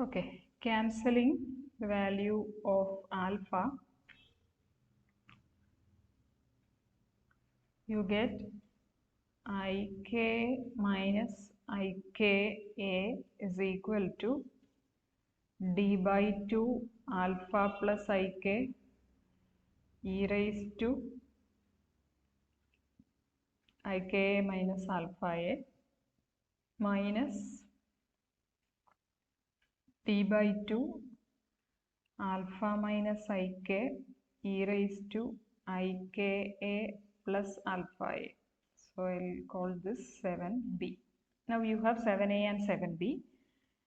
Okay, cancelling the value of alpha, you get ik minus ika is equal to d by 2 alpha plus ik e raised to ika minus alpha a minus d by 2 alpha minus ik e raised to ika plus alpha a. So I'll call this 7b. Now you have 7a and 7b.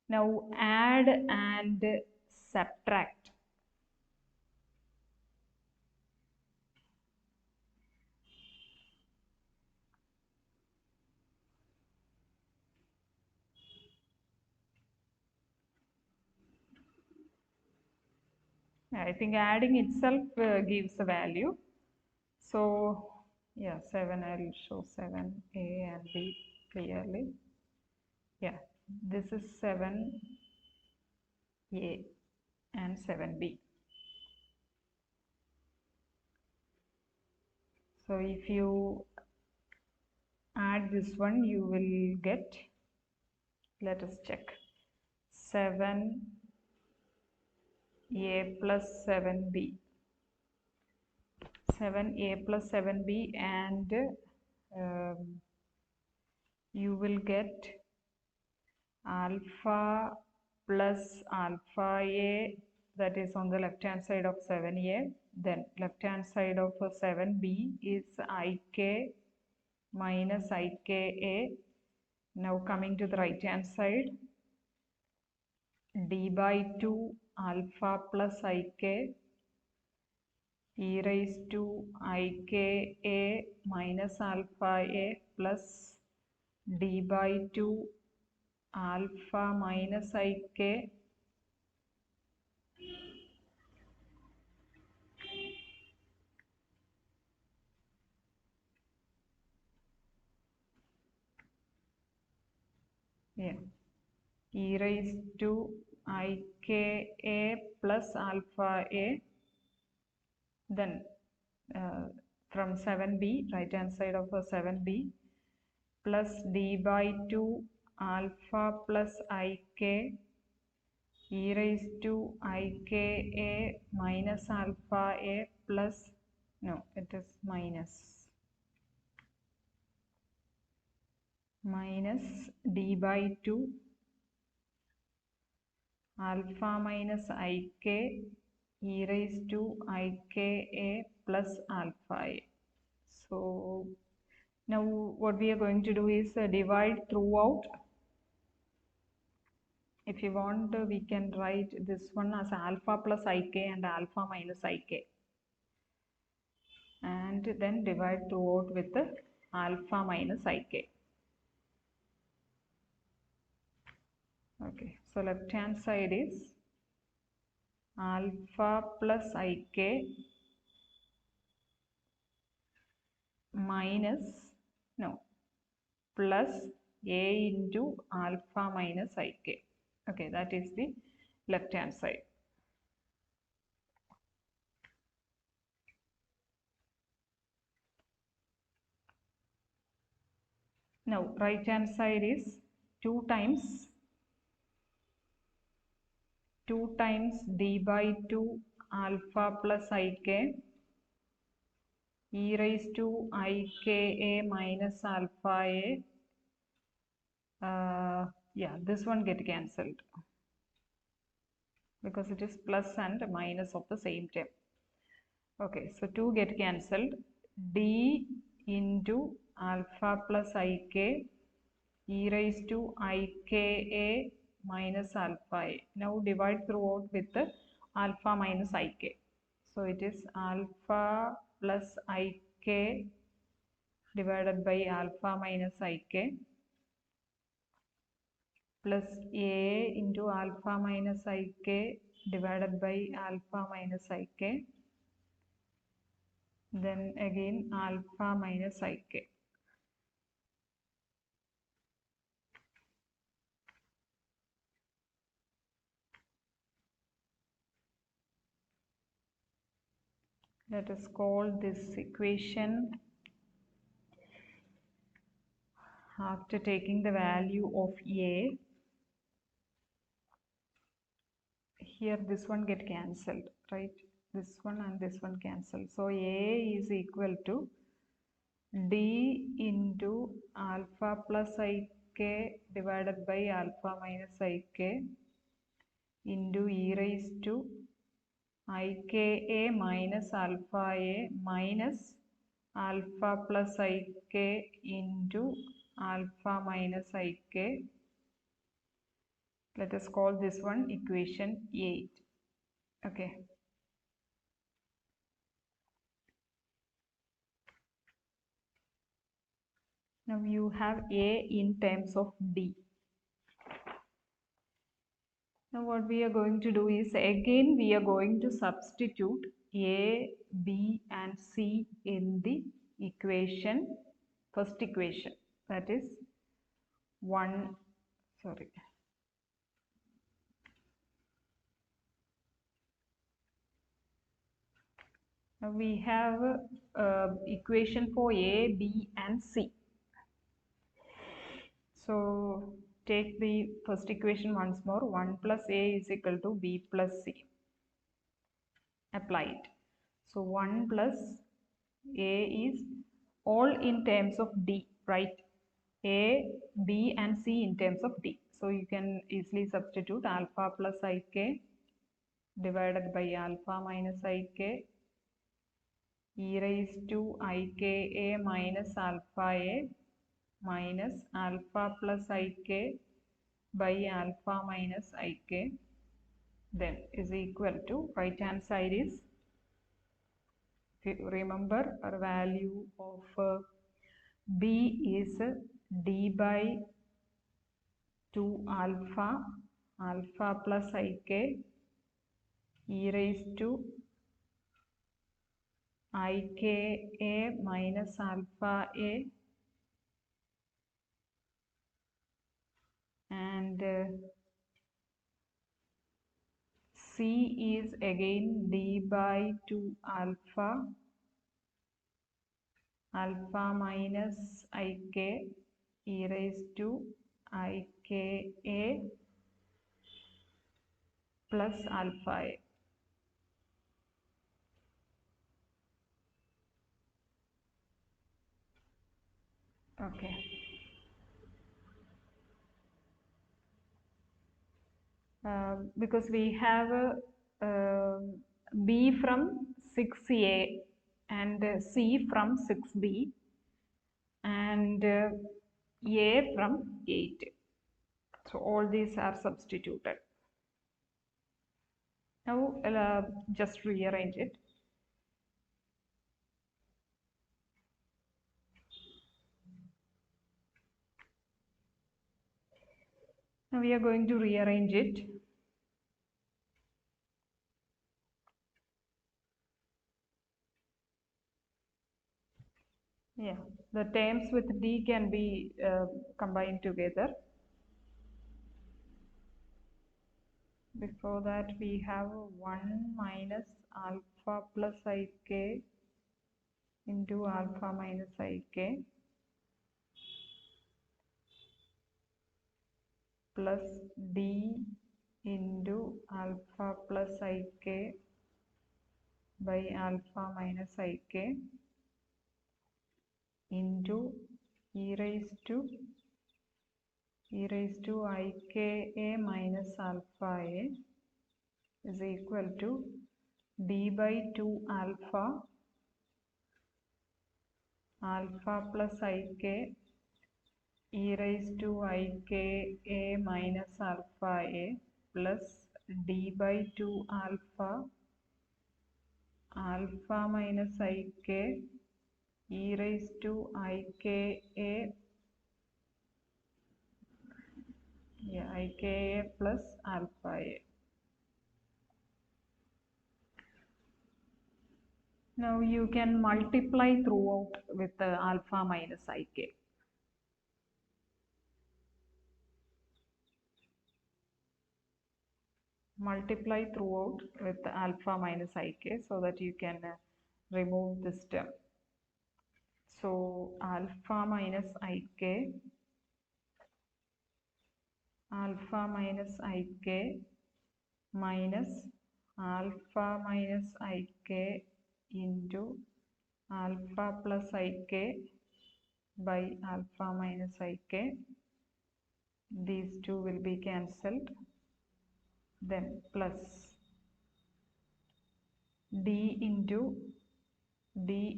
Now add and subtract. I think adding itself gives a value. So yeah, 7, I'll show 7a and b clearly. Yeah, this is 7a and 7b. So if you add this one, you will get, let us check, 7a plus 7b. 7a plus 7b, and you will get alpha plus alpha a, that is on the left hand side of 7a. Then left hand side of 7b is ik minus ika. Now coming to the right hand side, d by 2 alpha plus ik e raised to ika minus alpha a plus d by 2 alpha minus ik e raised to ika plus alpha a. Then from 7b, right hand side of 7b, plus d by 2 alpha plus ik e raised to ika minus alpha a plus, no, it is minus d by 2 alpha minus ik e raised to ika plus alpha a. So now what we are going to do is divide throughout. If you want, we can write this one as alpha plus ik and alpha minus ik, and then divide throughout with the alpha minus ik. Okay, so left hand side is alpha plus ik minus, no, plus a into alpha minus ik. Okay, that is the left hand side. Now right hand side is 2 times d by 2 alpha plus ik e raised to ika minus alpha a. Yeah, this one get cancelled because it is plus and minus of the same term. Okay, so 2 get cancelled. D into alpha plus ik e raised to ika minus alpha a. Now divide throughout with the alpha minus ik. So it is alpha plus ik divided by alpha minus ik plus a into alpha minus ik divided by alpha minus ik, then again alpha minus ik. Let us call this equation, after taking the value of a, here this one get cancelled, right? This one and this one cancel. So a is equal to d into alpha plus ik divided by alpha minus ik into e raised to ika minus alpha a minus alpha plus ik into alpha minus ik. Let us call this one equation 8. Okay. Now you have a in terms of d. Now what we are going to do is, again we are going to substitute a, b and c in the equation, first equation, that is 1, sorry. Now we have equation for a, b and c. So take the first equation once more. 1 plus a is equal to b plus c. Apply it. So 1 plus a is all in terms of d, right? A, b and c in terms of d. So you can easily substitute alpha plus ik divided by alpha minus ik e raised to ika minus alpha a minus alpha plus ik by alpha minus ik, then is equal to, right hand side is, if you remember, our value of b is d by 2 alpha, alpha plus ik e raised to ika minus alpha a, and c is again d by 2 alpha, alpha minus ik e raised to ika plus alpha a. Okay. Because we have b from 6a and c from 6b and a from 8. So all these are substituted. Now just rearrange it. Now we are going to rearrange it. Yeah, the terms with d can be combined together. Before that we have 1 minus alpha plus ik into alpha minus ik plus d into alpha plus ik by alpha minus ik into e raised to ika minus alpha a is equal to d by 2 alpha, alpha plus ik e raised to ika minus alpha a plus d by 2 alpha, alpha minus ik e raised to ika, ika plus alpha a. Now you can multiply throughout with alpha minus ik. Multiply throughout with alpha minus ik so that you can remove this term. So alpha minus ik minus alpha minus ik into alpha plus ik by alpha minus ik. These two will be cancelled. Then plus d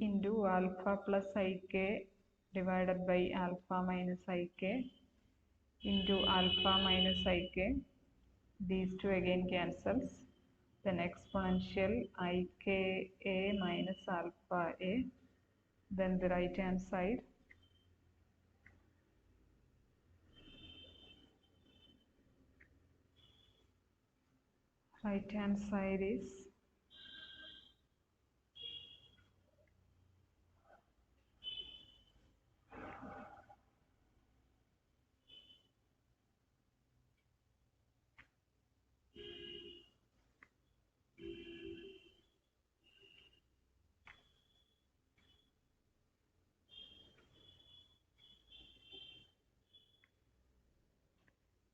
into alpha plus ik divided by alpha minus ik into alpha minus ik. These two again cancels. Then exponential ika minus alpha a. Then the right hand side, is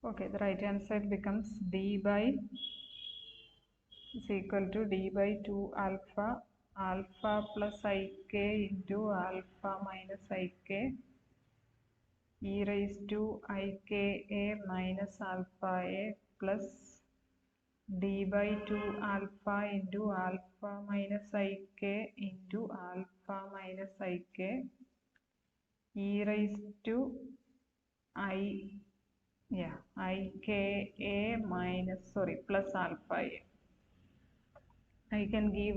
okay. The right hand side becomes d by is equal to d by 2 alpha plus ik into alpha minus ik e raised to ika minus alpha a plus d by 2 alpha into alpha minus ik into alpha minus ik e raised to ika minus plus alpha a. I can give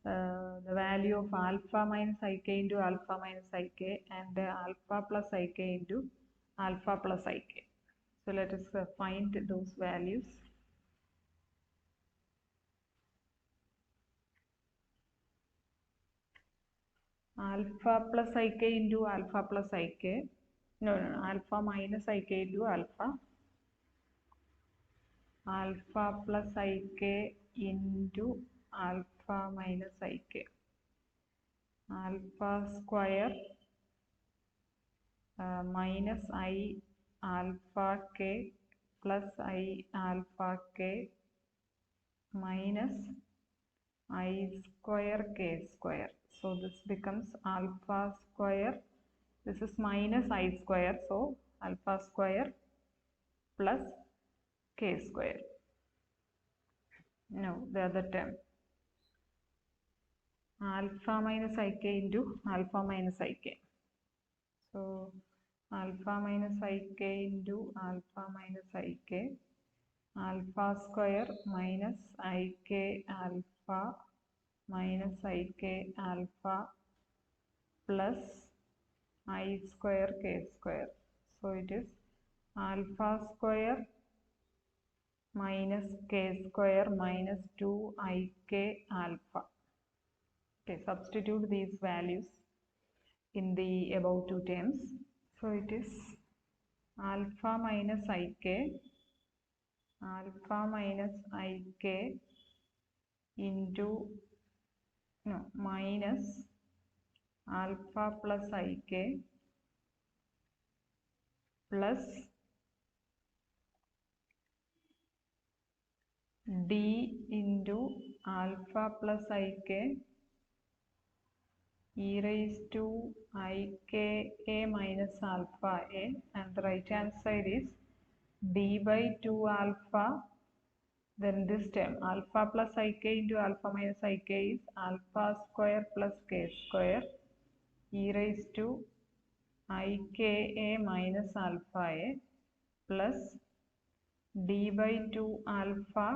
the value of alpha minus ik into alpha minus ik and alpha plus ik into alpha plus ik. So let us find those values. Alpha plus ik into alpha plus ik. No, alpha minus ik into alpha. Alpha plus ik into alpha minus ik. Alpha square minus I alpha k plus I alpha k minus I square k square. So this becomes alpha square. This is minus I square. So alpha square plus k square. No, the other term. Alpha minus ik into alpha minus ik. So alpha minus ik into alpha minus ik. Alpha square minus ik alpha minus ik alpha plus I square k square. So it is alpha square minus k square minus 2ik alpha. Okay, substitute these values in the above two terms. So it is alpha minus ik into minus alpha plus ik plus d into alpha plus ik e raised to ika minus alpha a, and the right hand side is d by 2 alpha. Then this term alpha plus ik into alpha minus ik is alpha square plus k square e raised to ika minus alpha a plus d by 2 alpha.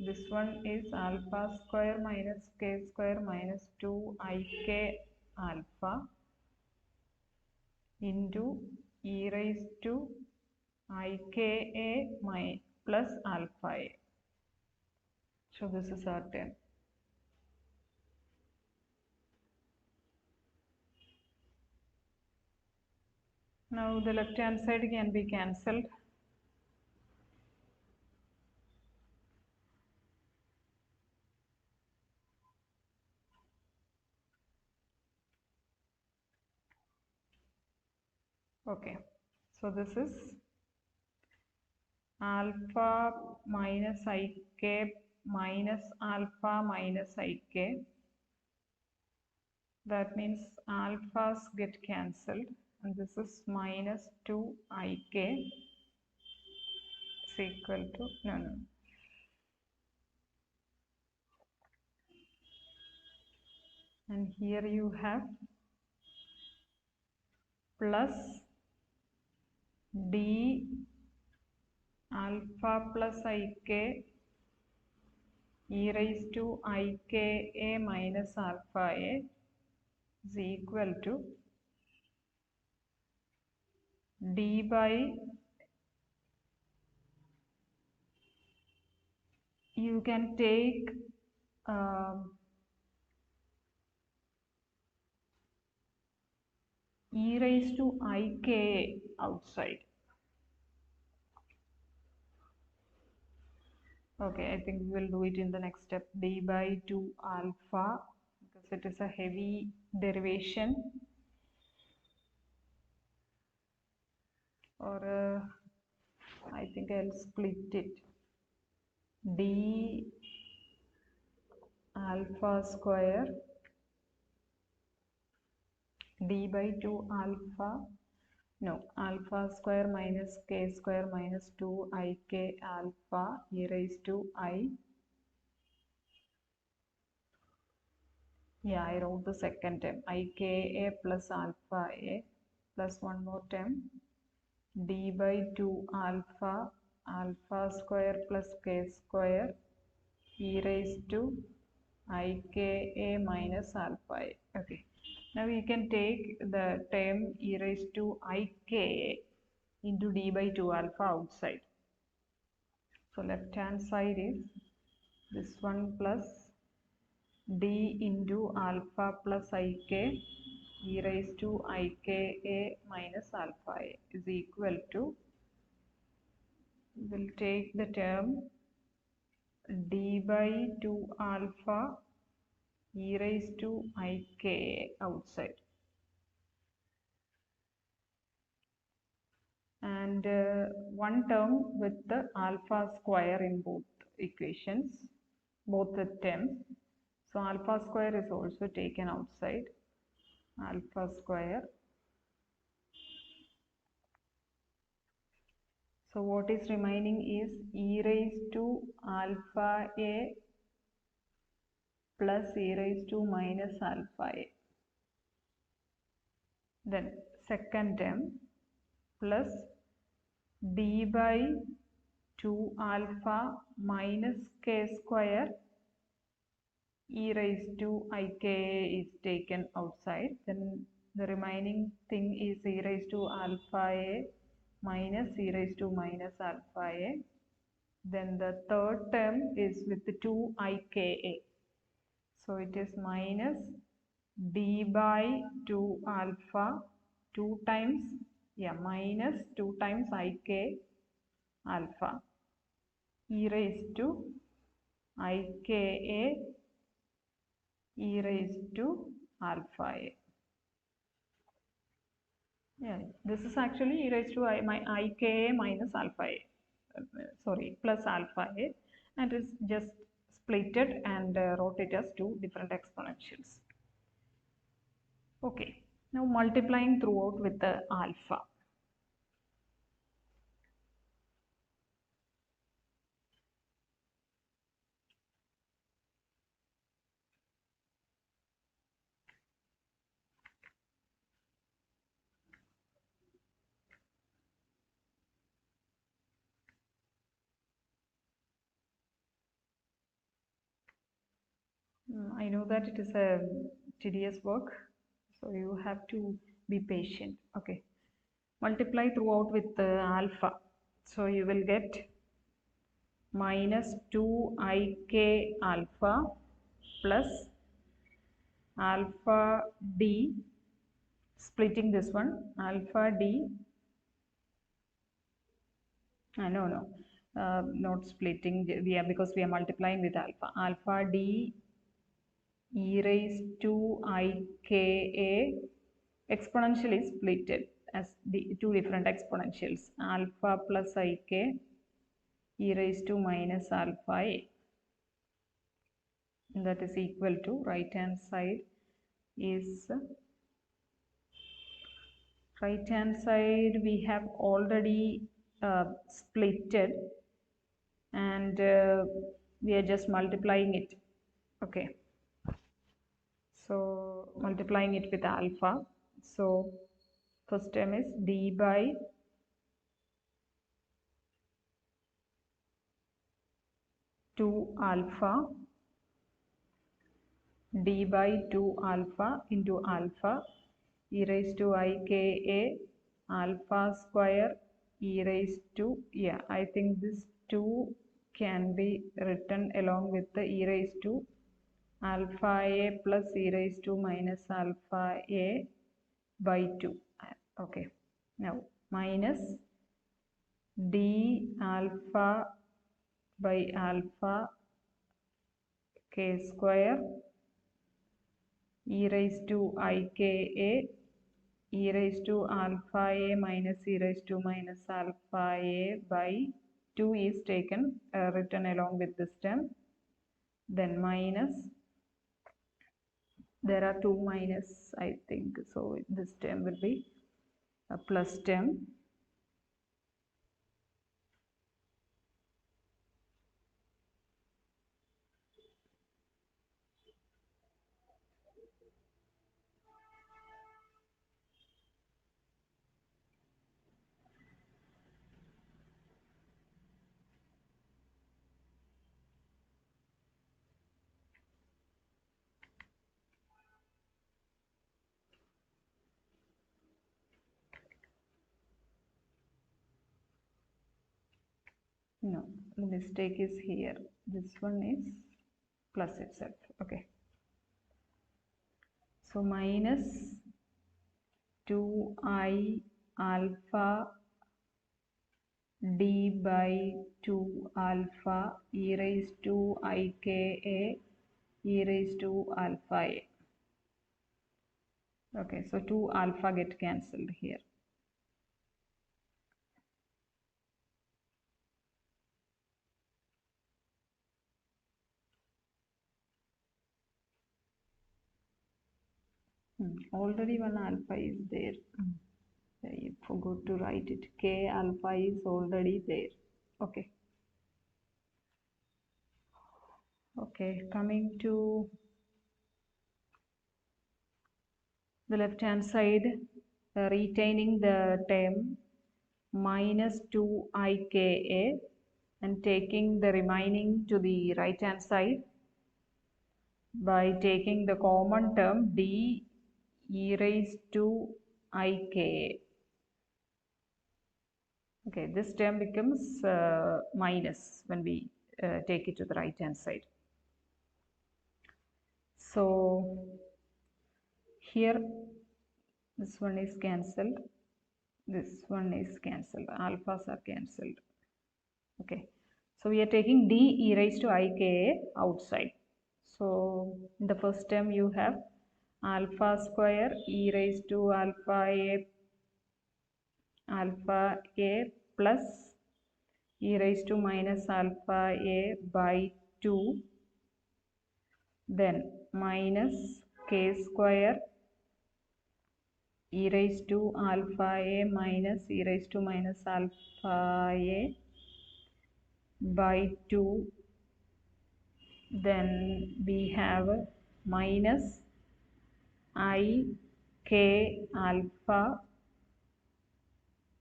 This one is alpha square minus k square minus 2ik alpha into e raised to ika plus alpha a. So this is our term. Now the left hand side can be cancelled. Okay, so this is alpha minus ik minus alpha minus ik. That means alphas get cancelled, and this is minus 2ik is equal to no. And here you have plus d alpha plus ik e raised to ika minus alpha a is equal to d by, you can take e raised to ika outside. Okay, I think we will do it in the next step. D by 2 alpha, because it is a heavy derivation, or I think I'll split it. D alpha square, d by 2 alpha, no, alpha square minus k square minus 2 ik alpha e raised to I. Yeah, I wrote the second term, ika plus alpha a plus one more term, d by 2 alpha, alpha square plus k square e raised to ika minus alpha a. Okay, now you can take the term e raised to ika into d by 2 alpha outside. So left hand side is this one plus d into alpha plus ik e raised to ika minus alpha a is equal to, we'll take the term d by 2 alpha e raised to ika outside, and one term with the alpha square in both equations, both the terms. So alpha square is also taken outside, alpha square. So what is remaining is e raised to alpha a plus e raised to minus alpha a. Then second term plus d by 2 alpha minus k square e raised to ika is taken outside. Then the remaining thing is e raised to alpha a minus e raised to minus alpha a. Then the third term is with 2 ika. So it is minus d by 2 alpha 2 times, yeah, minus 2 times ik alpha e raised to ika e raised to alpha a. Yeah, this is actually e raised to ika minus alpha a, sorry, plus alpha a, and it's just splitted and wrote it as two different exponentials. Okay, now multiplying throughout with the alpha. I know that it is a tedious work, so you have to be patient. Okay, multiply throughout with alpha, so you will get minus 2 ik alpha plus alpha d, splitting this one, alpha d, no, not splitting, we are, because we are multiplying with alpha, alpha d e raised to ika, exponential is splitted, as the two different exponentials, alpha plus ik e raised to minus alpha a. That is equal to right hand side we have already splitted, and we are just multiplying it. Okay, so multiplying it with alpha. So first term is d by 2 alpha, d by 2 alpha into alpha e raised to ika alpha square e raised to, yeah, I think this 2 can be written along with the e raised to alpha a plus e raised to minus alpha a by 2. Okay, now minus d alpha by alpha k square e raised to ika e raised to alpha a minus e raised to minus alpha a by 2 is taken written along with this term. Then minus, there are two minus, I think, so this term will be a plus term. No, the mistake is here. This one is plus itself. Okay. So minus 2i alpha d by 2 alpha e raised to ika e raised to alpha a. Okay, so 2 alpha get cancelled here. Already one alpha is there. I forgot to write it. K alpha is already there. Okay. Okay, coming to the left hand side, retaining the term minus 2 ika and taking the remaining to the right hand side by taking the common term d e raised to ika. Okay, this term becomes minus when we take it to the right hand side. So here this one is cancelled, this one is cancelled, alphas are cancelled. Okay, so we are taking d e raised to ika outside. So in the first term you have alpha square e raised to alpha a plus e raised to minus alpha a by 2, then minus k square e raised to alpha a minus e raised to minus alpha a by 2, then we have minus I k alpha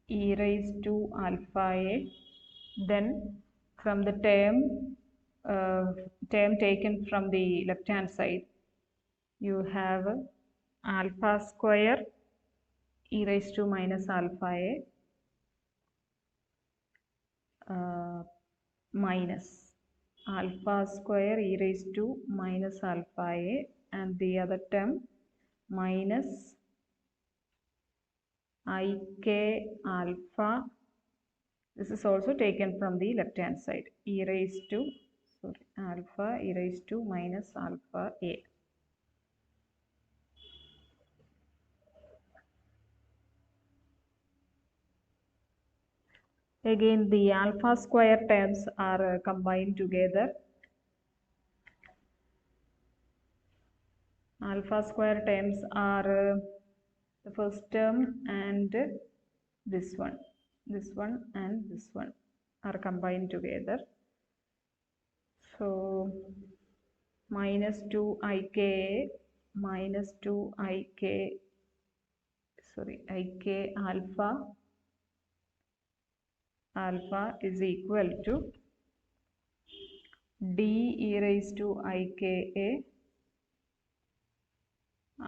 e raised to alpha a. Then from the term taken from the left hand side, you have alpha square e raised to minus alpha a minus alpha square e raised to minus alpha a, and the other term minus ik alpha. This is also taken from the left hand side, e raised to alpha e raised to minus alpha a. Again, the alpha square terms are combined together. Alpha square terms are the first term and this one and this one are combined together. So minus 2ik minus 2ik alpha is equal to d e raised to ika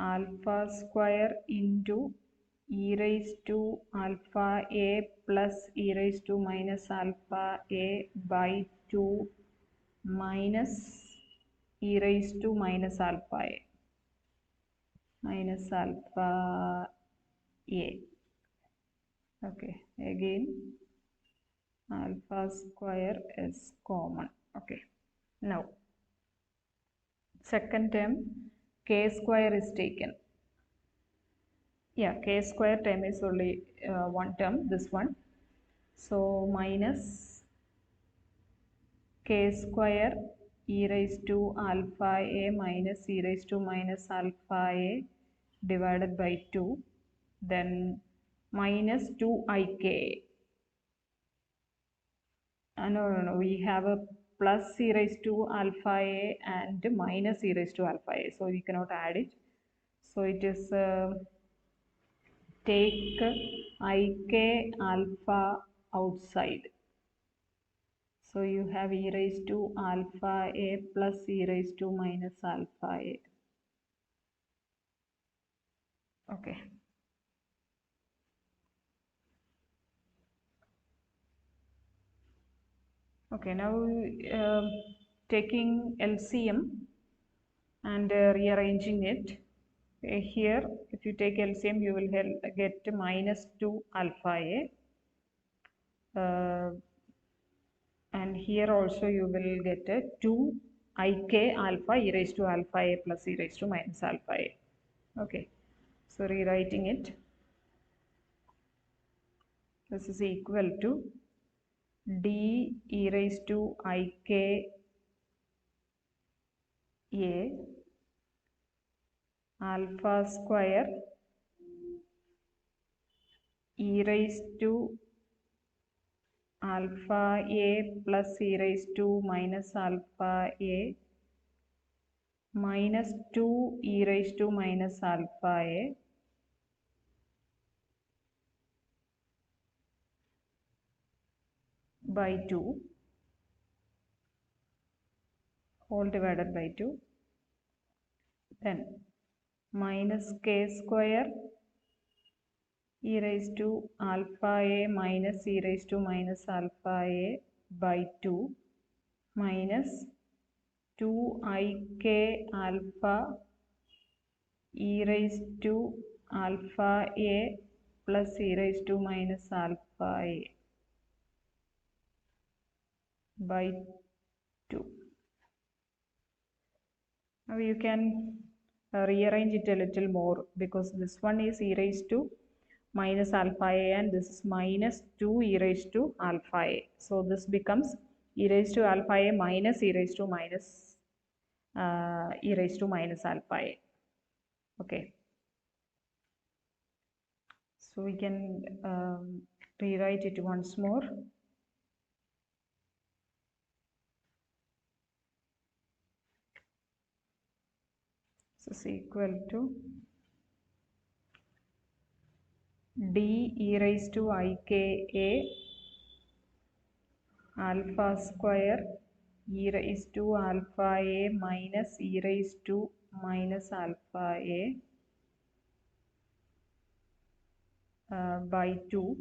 alpha square into e raised to alpha a plus e raised to minus alpha a by 2 minus e raised to minus alpha a Okay, again alpha square is common. Okay, now second term k square is taken. Yeah, k square term is only one term, this one. So minus k square e raised to alpha a minus e raised to minus alpha a divided by 2, then minus 2ik. No, we have a plus e raised to alpha a and minus e raised to alpha a, so we cannot add it. So it is take ik alpha outside. So you have e raised to alpha a plus e raised to minus alpha a. Okay. Okay, now taking LCM and rearranging it. Here, if you take LCM, you will get minus 2 alpha a. And here also you will get a 2 ik alpha e raised to alpha a plus e raised to minus alpha a. Okay, so rewriting it, this is equal to d e raised to ik a alpha square e raised to alpha a plus e raised to minus alpha a minus 2 e raised to minus alpha a by 2 whole divided by 2, then minus k square e raised to alpha a minus e raised to minus alpha a by 2 minus 2ik alpha e raised to alpha a plus e raised to minus alpha a by 2. Now you can rearrange it a little more, because this one is e raised to minus alpha a and this is minus 2 e raised to alpha a. So this becomes e raised to alpha a minus e raised to minus alpha a. Okay. So we can rewrite it once more. This is equal to d e raised to ika alpha square e raised to alpha a minus e raised to minus alpha a by 2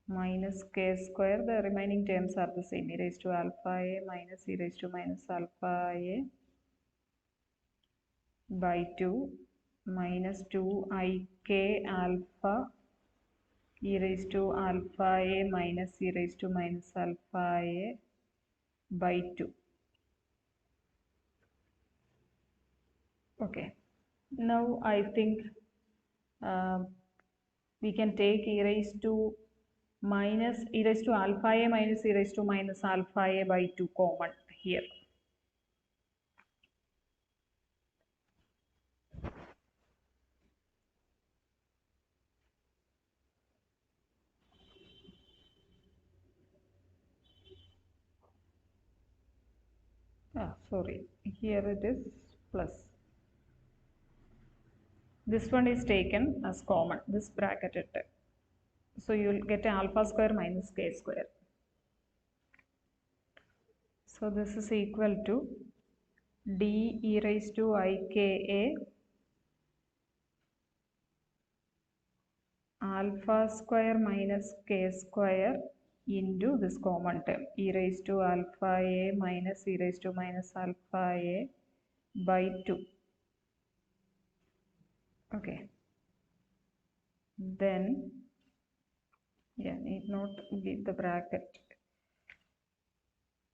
minus k square. The remaining terms are the same, e raised to alpha a minus e raised to minus alpha a by 2 minus 2ik alpha e raised to alpha a minus e raised to minus alpha a by 2. Okay, now I think we can take e raised to minus e raised to alpha a minus e raised to minus alpha a by 2 common here. Sorry, here it is plus. This one is taken as common, this bracketed. So you will get alpha square minus k square. So this is equal to d e raised to I k a alpha square minus k square into this common term e raised to alpha a minus e raised to minus alpha a by 2. Okay. Then, need not give the bracket.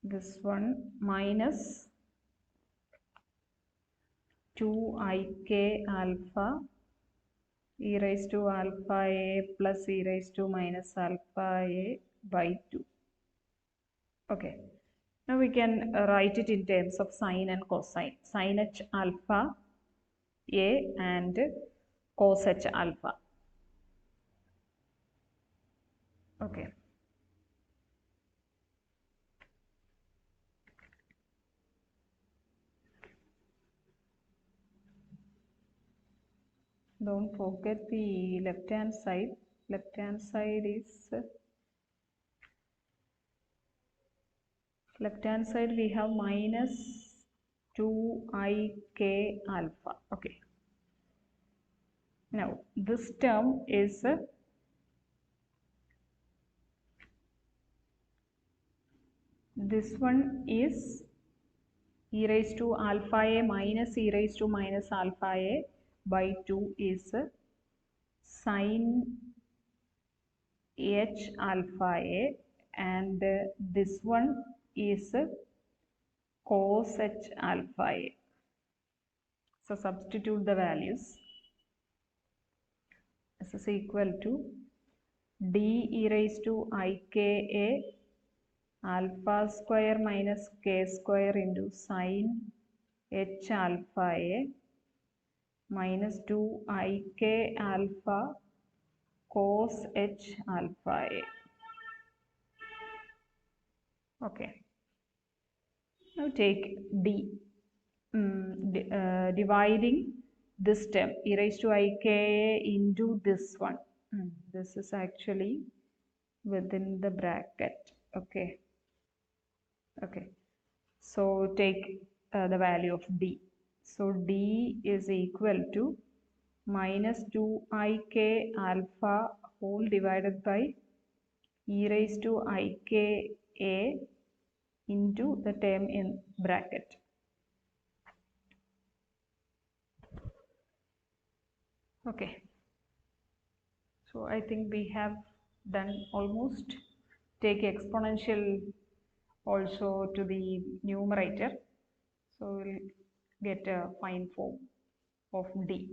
This one minus 2ik alpha e raised to alpha a plus e raised to minus alpha a by 2. Okay. Now we can write it in terms of sine and cosine. Sin h alpha a and cos h alpha. Okay. Don't forget the left hand side. Left hand side we have minus 2ik alpha. Okay. Now this term is this one is e raised to alpha a minus e raised to minus alpha a by 2 is sin h alpha a, and this one is cos h alpha a. So substitute the values. This is equal to d e raised to I k a alpha square minus k square into sin h alpha a minus 2ik alpha cos h alpha a. Okay. Now take d. Dividing this term e raised to I k a into this one. This is actually within the bracket. Okay. Okay. So take the value of d. So d is equal to minus 2ik alpha whole divided by e raised to ik a into the term in bracket. Okay. So I think we have done almost. Take exponential also to the numerator. So we'll get a fine form of d.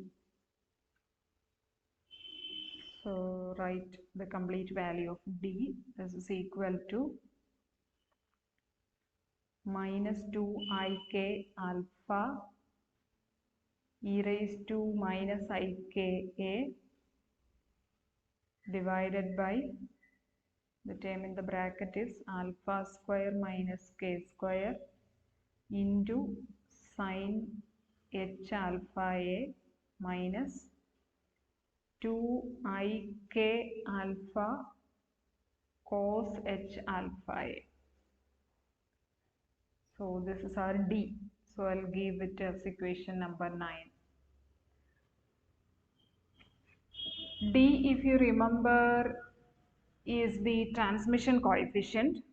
So write the complete value of d. This is equal to minus 2ik alpha e raised to minus ik a divided by the term in the bracket is alpha square minus k square into sin h alpha a minus 2ik alpha cos h alpha a. So this is our d. So I'll give it as equation number 9. D, if you remember, is the transmission coefficient.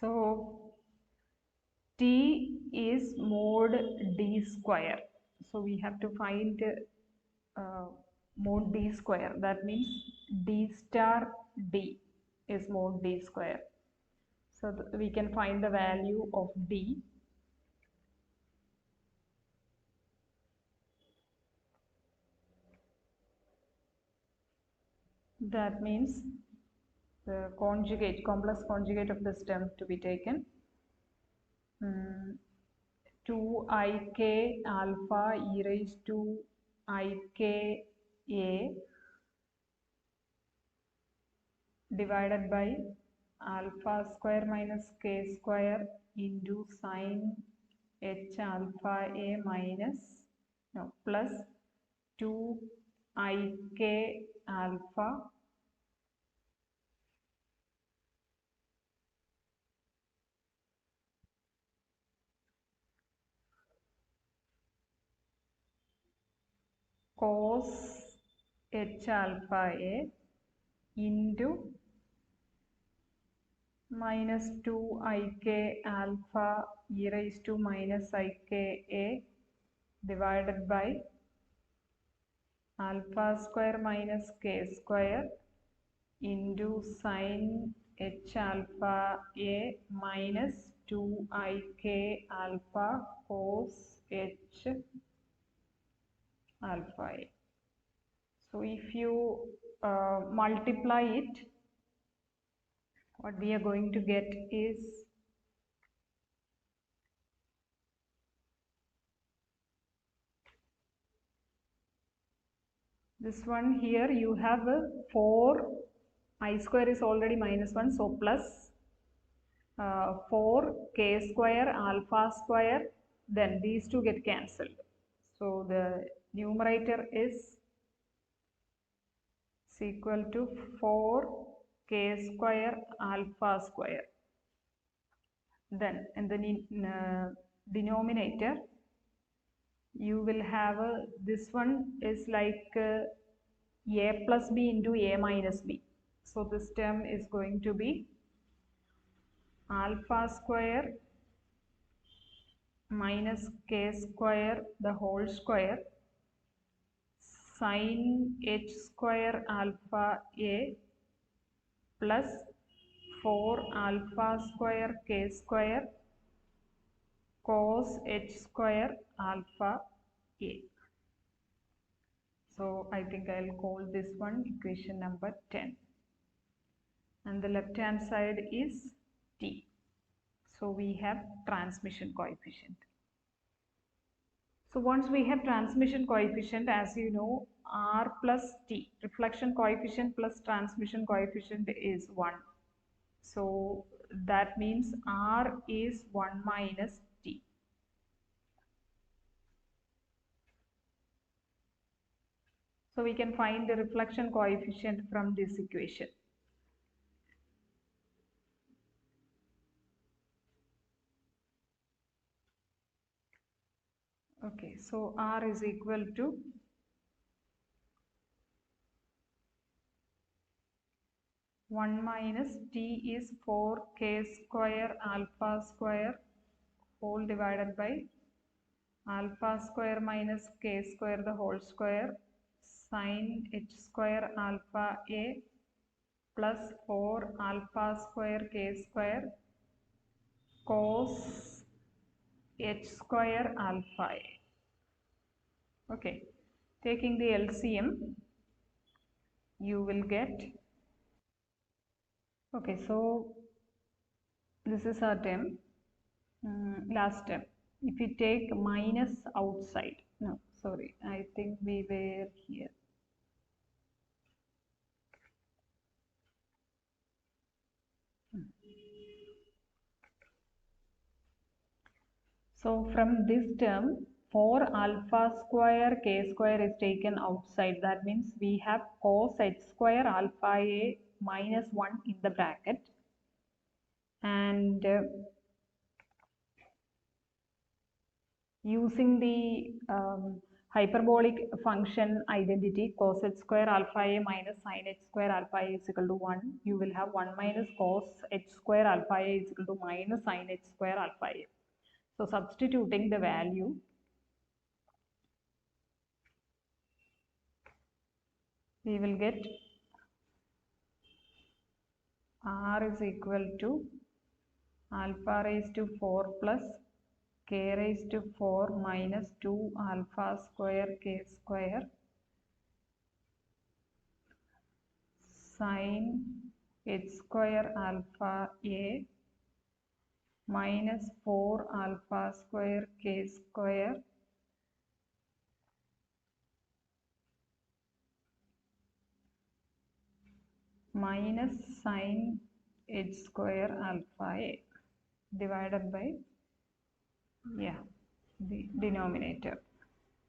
So T is mod d square. So we have to find mod d square. That means d star d is mod d square. So we can find the value of d. That means the conjugate, complex conjugate of this term to be taken. 2ik alpha e raised to ik a divided by alpha square minus k square into sin h alpha a minus plus 2ik alpha cos h alpha a into minus 2ik alpha e raised to minus ik a divided by alpha square minus k square into sin h alpha a minus 2ik alpha cos h alpha a. So if you multiply it, what we are going to get is this one. Here you have a 4, I square is already minus 1, so plus 4 k square alpha square, then these two get cancelled. So the numerator is equal to 4 k square alpha square. Then in the denominator you will have this one is like a plus b into a minus b. So this term is going to be alpha square minus k square the whole square sin h square alpha a plus 4 alpha square k square cos h square alpha a. So I think I'll call this one equation number 10, and the left hand side is t. So we have transmission coefficient. So once we have transmission coefficient, as you know, r plus t, reflection coefficient plus transmission coefficient is 1. So that means r is 1 minus t. So we can find the reflection coefficient from this equation. Okay, so r is equal to 1 minus t is 4 k square alpha square whole divided by alpha square minus k square the whole square sin h square alpha a plus 4 alpha square k square cos h square alpha a. Okay, taking the LCM, you will get, okay, so this is our term, last term. If you take minus outside, no, sorry, I think we were here. So from this term, 4 alpha square k square is taken outside. That means we have cos h square alpha a minus 1 in the bracket, and using the hyperbolic function identity cos h square alpha a minus sin h square alpha a is equal to 1, you will have 1 minus cos h square alpha a is equal to minus sin h square alpha a. So substituting the value, we will get r is equal to alpha raised to 4 plus k raised to 4 minus 2 alpha square k square sine h square alpha a minus 4 alpha square k square minus sine h square alpha a divided by, yeah, the denominator.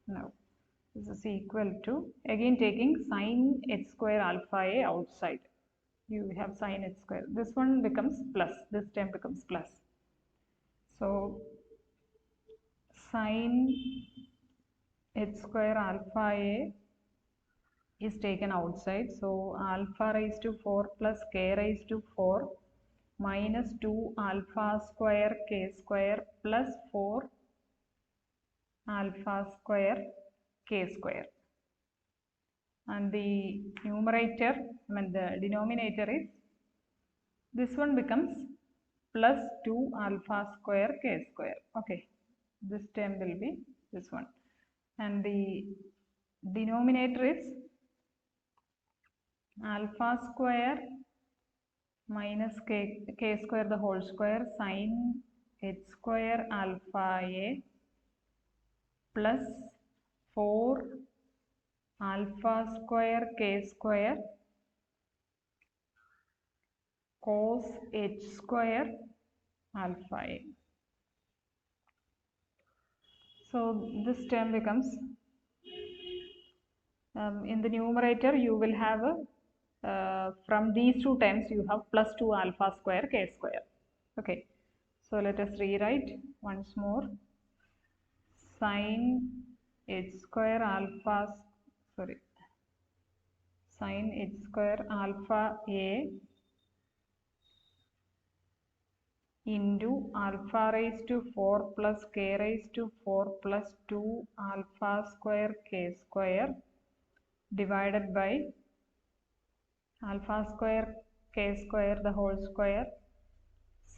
Now this is equal to, again taking sine h square alpha a outside, you have sine h square, this one becomes plus, this term becomes plus. So sine h square alpha a is taken outside, so alpha raised to 4 plus k raised to 4 minus 2 alpha square k square plus 4 alpha square k square, and the numerator, I mean the denominator is, this one becomes plus 2 alpha square k square. Okay, this term will be this one, and the denominator is alpha square minus k square the whole square sine h square alpha a plus 4 alpha square k square cos h square alpha a. So this term becomes, in the numerator you will have from these two terms you have plus 2 alpha square k square. Okay, so let us rewrite once more. Sine h square alpha, sorry, sine h square alpha a into alpha raised to 4 plus k raised to 4 plus 2 alpha square k square divided by alpha square k square the whole square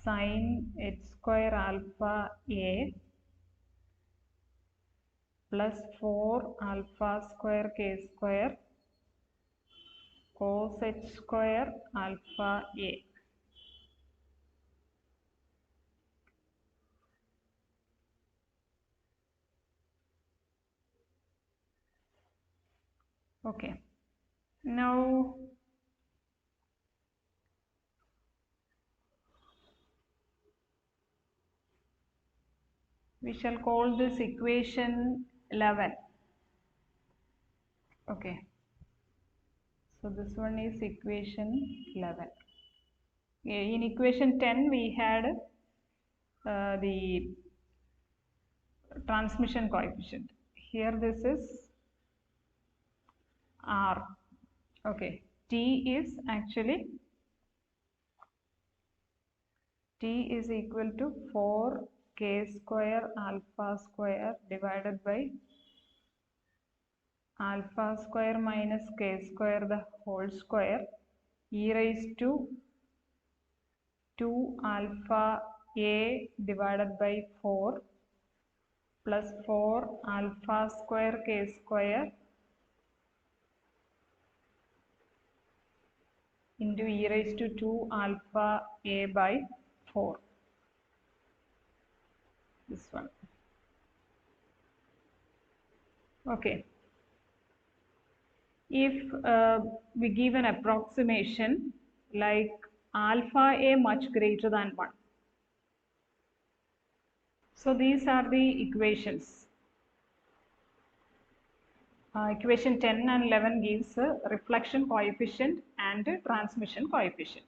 sine h square alpha a plus 4 alpha square k square cos h square alpha a. Okay, now we shall call this equation 11. Okay, so this one is equation 11. In equation 10 we had the transmission coefficient. Here this is R. Okay, T is actually, T is equal to 4 k square alpha square divided by alpha square minus k square the whole square e raised to 2 alpha a divided by 4 plus 4 alpha square k square into e raised to 2 alpha a by 4. This one. Okay. If we give an approximation like alpha a much greater than 1. So these are the equations. Equation 10 and 11 gives a reflection coefficient and a transmission coefficient.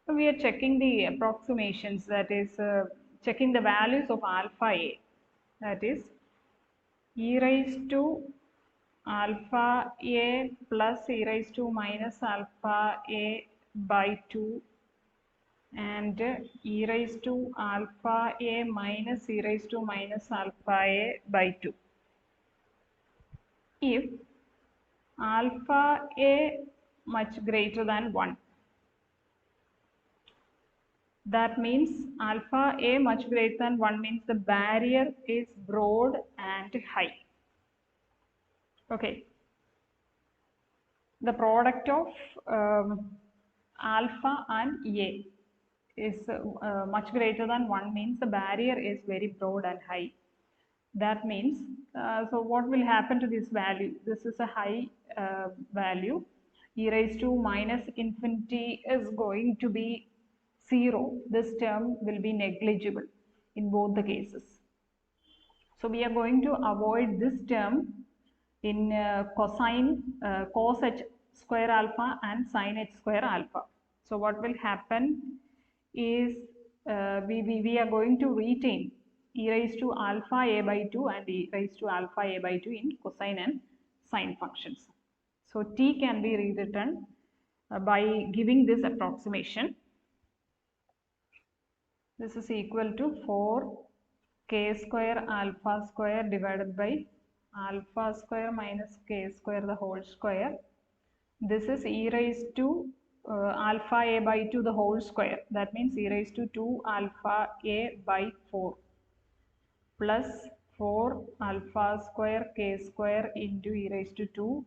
So we are checking the approximations, that is checking the values of alpha a, that is e raised to alpha a plus e raised to minus alpha a by 2 and e raised to alpha a minus e raised to minus alpha a by 2. If alpha a much greater than 1, that means alpha a much greater than 1 means the barrier is broad and high. Okay. the product of alpha and A is much greater than 1 means the barrier is very broad and high. That means, so what will happen to this value? This is a high value. E raised to minus infinity is going to be 0. This term will be negligible in both the cases. So we are going to avoid this term in cos h square alpha and sin h square alpha. So what will happen is we are going to retain e raised to alpha a by 2 and e raised to alpha a by 2 in cosine and sine functions. So t can be rewritten by giving this approximation. This is equal to 4 k square alpha square divided by alpha square minus k square the whole square. This is e raised to alpha a by 2 the whole square. That means e raised to 2 alpha a by 4 plus 4 alpha square k square into e raised to 2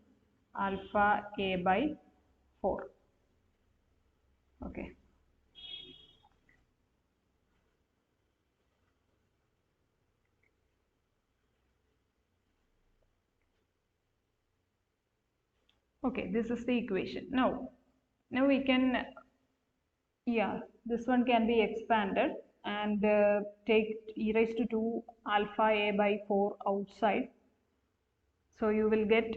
alpha a by 4. Okay. Okay, this is the equation. Now we can, yeah, this one can be expanded and take e raised to 2 alpha a by 4 outside. So you will get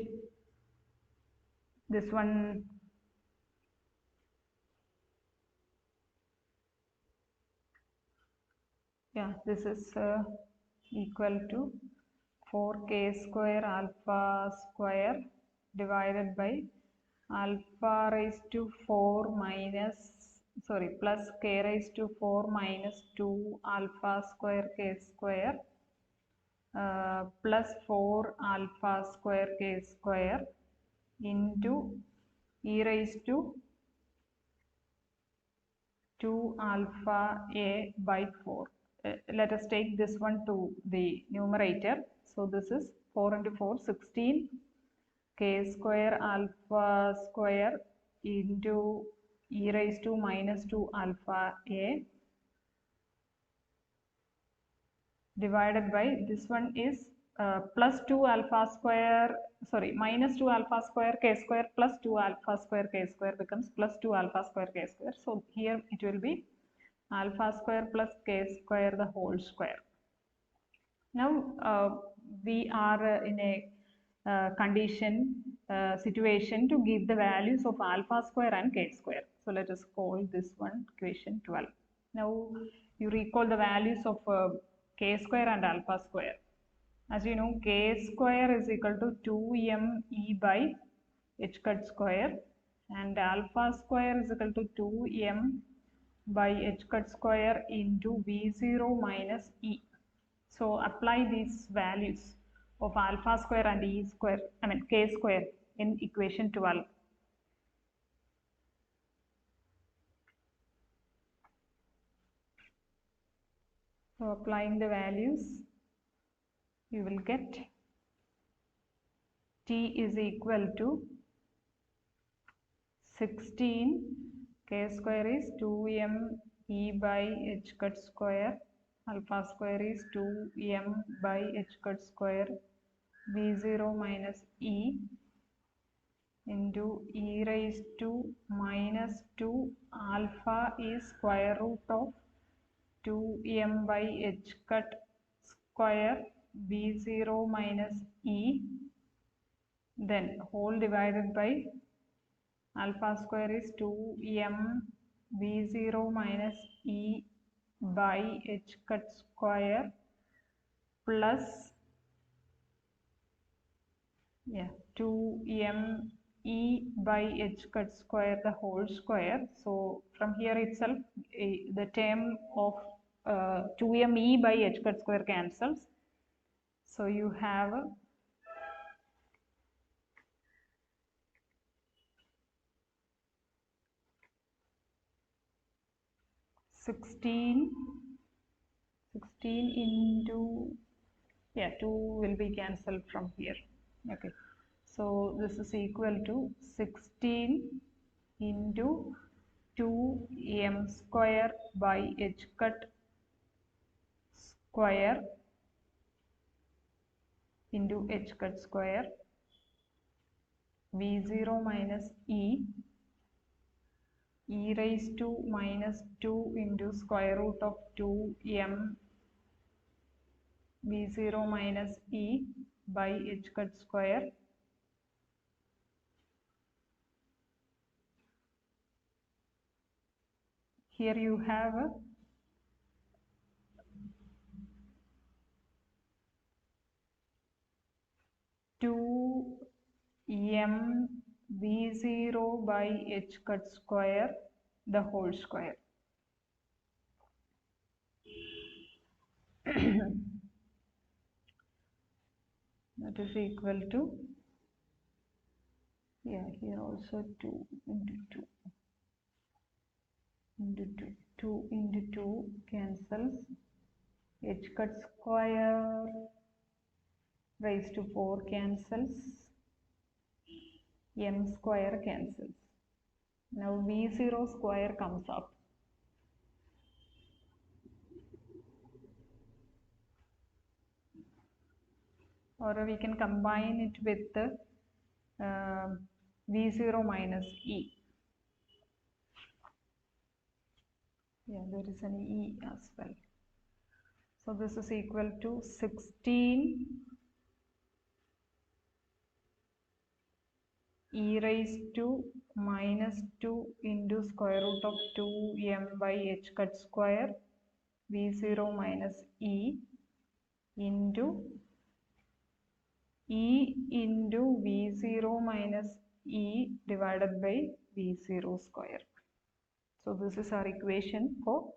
this one, yeah, this is equal to 4k square alpha square divided by alpha raised to 4 minus, sorry, plus k raised to 4 minus 2 alpha square k square plus 4 alpha square k square into e raised to 2 alpha a by 4. Let us take this one to the numerator. So this is 4 into 4, 16 k square alpha square into e raised to minus 2 alpha a divided by this one is plus 2 alpha square, sorry, minus 2 alpha square k square plus 2 alpha square k square becomes plus 2 alpha square k square. So here it will be alpha square plus k square the whole square. Now we are in a situation to give the values of alpha square and k square. So let us call this one equation 12. Now you recall the values of k square and alpha square. As you know, k square is equal to 2m e by h cut square and alpha square is equal to 2m by h cut square into v0 minus e. So apply these values of alpha square and e square, I mean k square in equation 12. So applying the values, you will get t is equal to 16 k square is 2m e by h cut square, alpha square is 2m by h cut square v0 minus e into e raised to minus 2 alpha is square root of 2m by h cut square v0 minus e, then whole divided by alpha square is 2m v0 minus e by h cut square plus 2m e by h cut square the whole square. So from here itself the term of 2m e by h cut square cancels. So you have 16 into 2 will be cancelled from here. Okay, So this is equal to 16 into 2m square by h cut square into h cut square v0 minus e raised to minus 2 into square root of 2m v0 minus e by h cut square here you have 2m v0 by h cut square the whole square. That is equal to, yeah, here also 2 into 2 into 2, 2 into 2 cancels, h cut square raised to 4 cancels, m square cancels. Now v0 square comes up. Or we can combine it with the v0 minus e. Yeah, there is an e as well. So this is equal to 16 e raised to minus 2 into square root of 2m by h cut square v0 minus e into e into v0 minus e divided by v0 square. So this is our equation for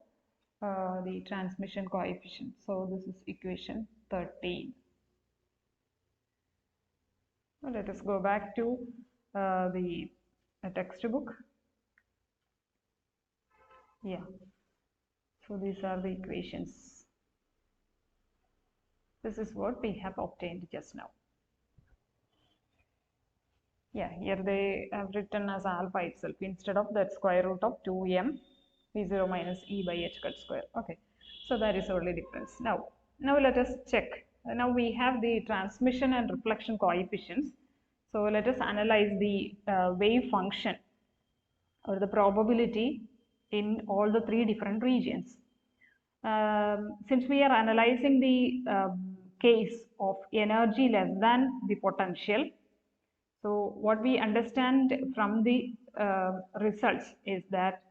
the transmission coefficient. So this is equation 13. Now let us go back to the textbook. Yeah. So these are the equations. This is what we have obtained just now. Yeah, here they have written as alpha itself instead of that square root of 2m v0 minus e by h cut square. Okay, so that is only difference. Now let us check. Now we have the transmission and reflection coefficients. So let us analyze the wave function or the probability in all the three different regions. Since we are analyzing the case of energy less than the potential, so what we understand from the results is that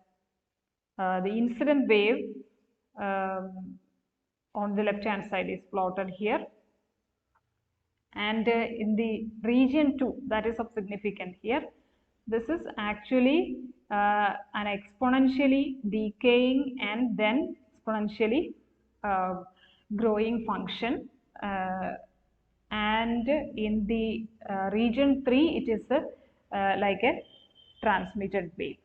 the incident wave on the left hand side is plotted here, and in the region 2, that is of significance here, this is actually an exponentially decaying and then exponentially growing function, and in the region 3 it is like a transmitted wave.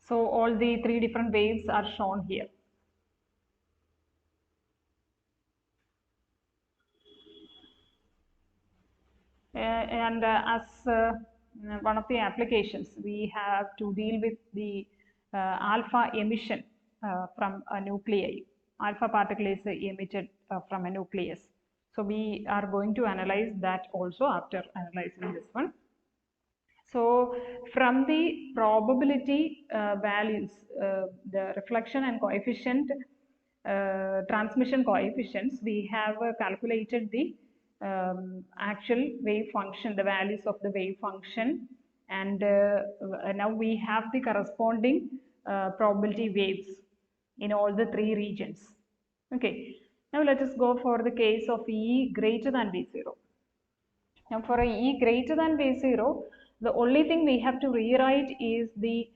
So all the three different waves are shown here. And as one of the applications, we have to deal with the alpha emission from a nuclei. Alpha particle is emitted from a nucleus. So we are going to analyze that also after analyzing this one. So from the probability values, the reflection and coefficient, transmission coefficients, we have calculated the actual wave function, the values of the wave function, and now we have the corresponding probability waves in all the three regions. Okay, now let us go for the case of E greater than V0. Now for a E greater than V0, the only thing we have to rewrite is the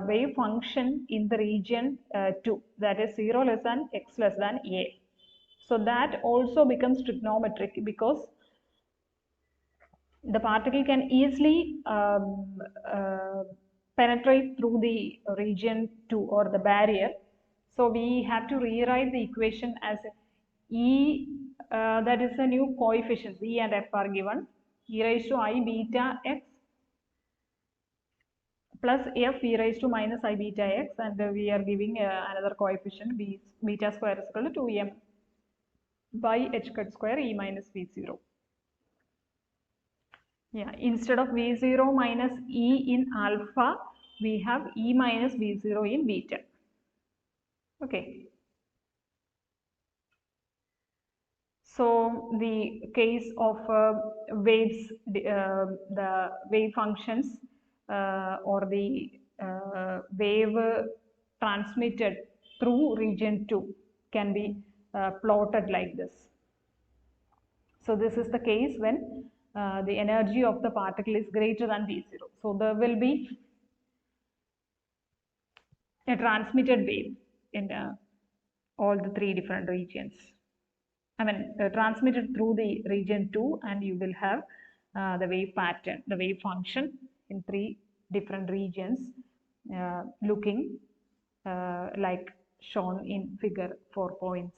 wave function in the region 2, that is 0 less than x less than a. So that also becomes trigonometric because the particle can easily penetrate through the region 2 or the barrier. So we have to rewrite the equation as E, that is the new coefficients, E and F are given, e raised to I beta x plus f e raised to minus I beta x, and we are giving another coefficient beta square is equal to 2m by h cut square e minus v0. Yeah, instead of v0 minus e in alpha, we have e minus v0 in beta. Okay. So the case of waves, the wave functions or the wave transmitted through region 2 can be plotted like this. So this is the case when the energy of the particle is greater than V0. So there will be a transmitted wave in all the three different regions. I mean, transmitted through the region 2, and you will have the wave pattern, the wave function in three different regions looking like shown in figure 4.6.